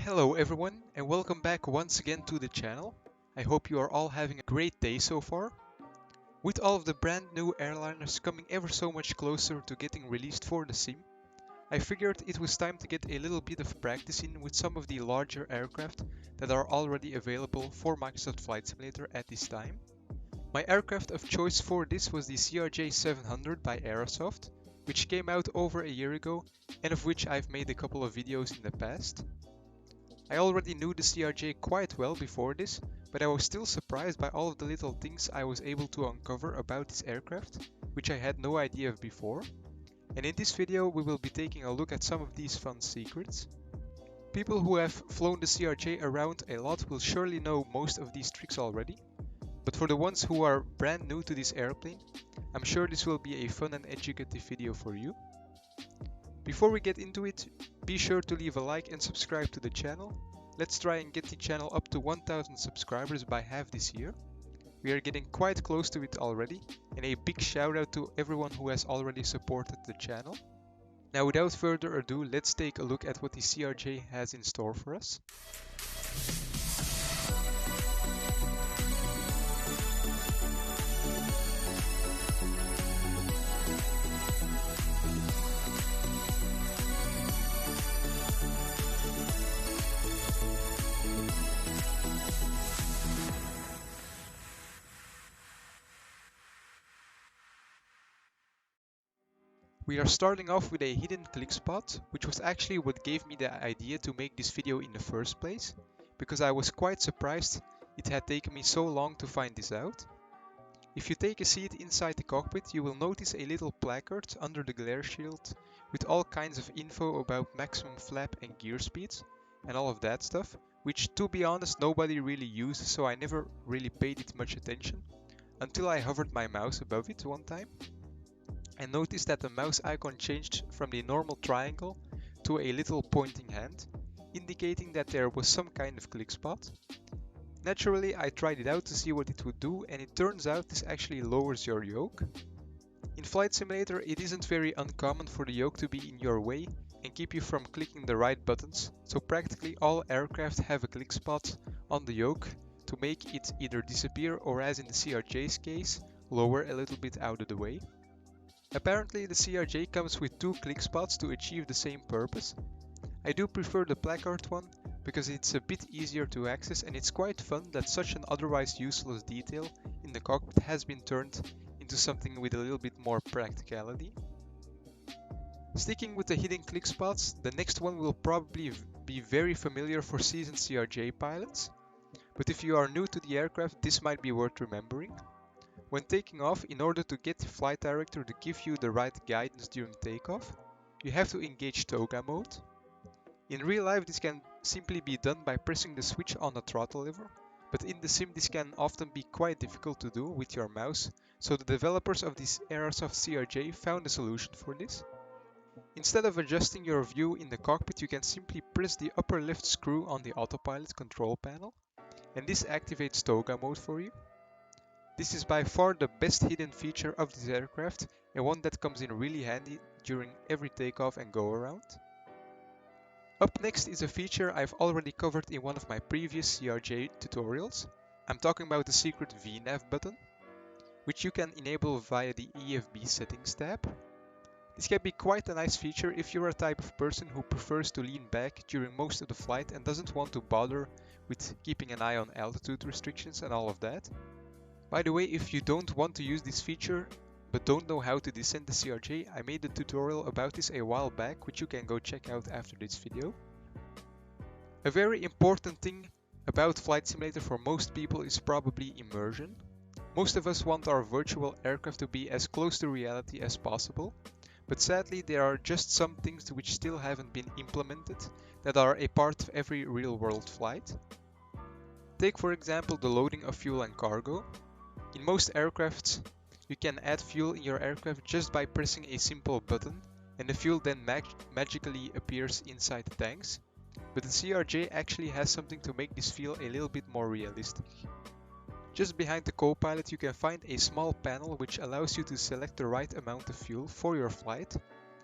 Hello everyone and welcome back once again to the channel. I hope you are all having a great day so far. With all of the brand new airliners coming ever so much closer to getting released for the sim, I figured it was time to get a little bit of practice in with some of the larger aircraft that are already available for Microsoft Flight Simulator at this time. My aircraft of choice for this was the CRJ 700 by Aerosoft, which came out over a year ago and of which I've made a couple of videos in the past. I already knew the CRJ quite well before this, but I was still surprised by all of the little things I was able to uncover about this aircraft, which I had no idea of before. And in this video we will be taking a look at some of these fun secrets. People who have flown the CRJ around a lot will surely know most of these tricks already, but for the ones who are brand new to this airplane, I'm sure this will be a fun and educative video for you. Before we get into it, be sure to leave a like and subscribe to the channel. Let's try and get the channel up to 1000 subscribers by half this year. We are getting quite close to it already, and a big shout out to everyone who has already supported the channel. Now without further ado, let's take a look at what the CRJ has in store for us. We are starting off with a hidden click spot, which was actually what gave me the idea to make this video in the first place, because I was quite surprised it had taken me so long to find this out. If you take a seat inside the cockpit, you will notice a little placard under the glare shield with all kinds of info about maximum flap and gear speeds and all of that stuff, which to be honest nobody really uses, so I never really paid it much attention until I hovered my mouse above it one time and noticed that the mouse icon changed from the normal triangle to a little pointing hand, indicating that there was some kind of click spot. Naturally, I tried it out to see what it would do, and it turns out this actually lowers your yoke. In Flight Simulator, it isn't very uncommon for the yoke to be in your way and keep you from clicking the right buttons, so practically all aircraft have a click spot on the yoke to make it either disappear or, as in the CRJ's case, lower a little bit out of the way. Apparently the CRJ comes with two click spots to achieve the same purpose. I do prefer the placard one because it's a bit easier to access, and it's quite fun that such an otherwise useless detail in the cockpit has been turned into something with a little bit more practicality. Sticking with the hidden click spots, the next one will probably be very familiar for seasoned CRJ pilots, but if you are new to the aircraft, this might be worth remembering. When taking off, in order to get the flight director to give you the right guidance during takeoff, you have to engage TOGA mode. In real life this can simply be done by pressing the switch on the throttle lever, but in the sim this can often be quite difficult to do with your mouse, so the developers of this Aerosoft CRJ found a solution for this. Instead of adjusting your view in the cockpit, you can simply press the upper left screw on the autopilot control panel, and this activates TOGA mode for you. This is by far the best hidden feature of this aircraft, and one that comes in really handy during every takeoff and go around. Up next is a feature I've already covered in one of my previous CRJ tutorials. I'm talking about the secret VNAV button, which you can enable via the EFB settings tab. This can be quite a nice feature if you're a type of person who prefers to lean back during most of the flight and doesn't want to bother with keeping an eye on altitude restrictions and all of that. By the way, if you don't want to use this feature but don't know how to descend the CRJ, I made a tutorial about this a while back, which you can go check out after this video. A very important thing about Flight Simulator for most people is probably immersion. Most of us want our virtual aircraft to be as close to reality as possible, but sadly there are just some things which still haven't been implemented that are a part of every real-world flight. Take for example the loading of fuel and cargo. In most aircrafts, you can add fuel in your aircraft just by pressing a simple button, and the fuel then magically appears inside the tanks. But the CRJ actually has something to make this feel a little bit more realistic. Just behind the co-pilot you can find a small panel which allows you to select the right amount of fuel for your flight,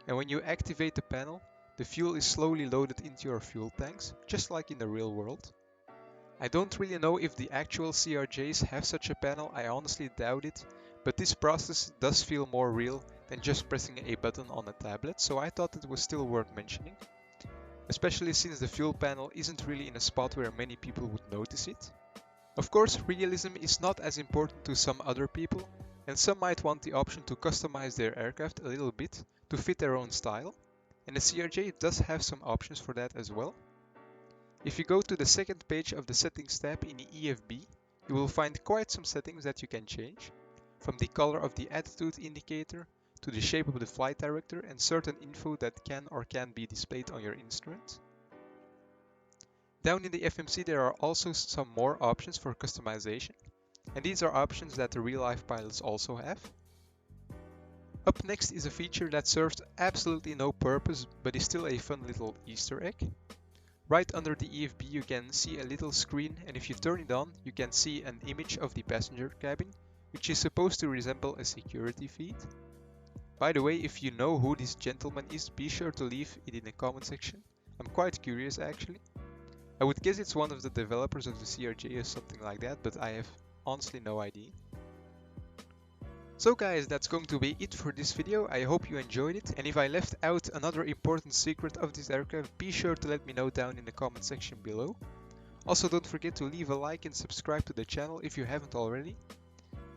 and when you activate the panel, the fuel is slowly loaded into your fuel tanks, just like in the real world. I don't really know if the actual CRJs have such a panel, I honestly doubt it, but this process does feel more real than just pressing a button on a tablet, so I thought it was still worth mentioning, especially since the fuel panel isn't really in a spot where many people would notice it. Of course, realism is not as important to some other people, and some might want the option to customize their aircraft a little bit to fit their own style, and the CRJ does have some options for that as well. If you go to the second page of the settings tab in the EFB, you will find quite some settings that you can change, from the color of the attitude indicator to the shape of the flight director and certain info that can or can't be displayed on your instrument. Down in the FMC there are also some more options for customization, and these are options that the real-life pilots also have. Up next is a feature that serves absolutely no purpose but is still a fun little Easter egg. Right under the EFB you can see a little screen, and if you turn it on you can see an image of the passenger cabin, which is supposed to resemble a security feed. By the way, if you know who this gentleman is, be sure to leave it in the comment section. I'm quite curious actually. I would guess it's one of the developers of the CRJ or something like that, but I have honestly no idea. So guys, that's going to be it for this video. I hope you enjoyed it, and if I left out another important secret of this aircraft, be sure to let me know down in the comment section below. Also, don't forget to leave a like and subscribe to the channel if you haven't already.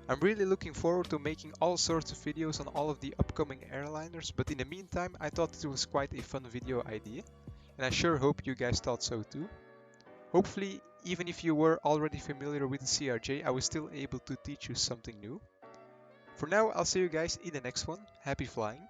I'm really looking forward to making all sorts of videos on all of the upcoming airliners, but in the meantime I thought it was quite a fun video idea, and I sure hope you guys thought so too. Hopefully, even if you were already familiar with the CRJ, I was still able to teach you something new. For now, I'll see you guys in the next one. Happy flying!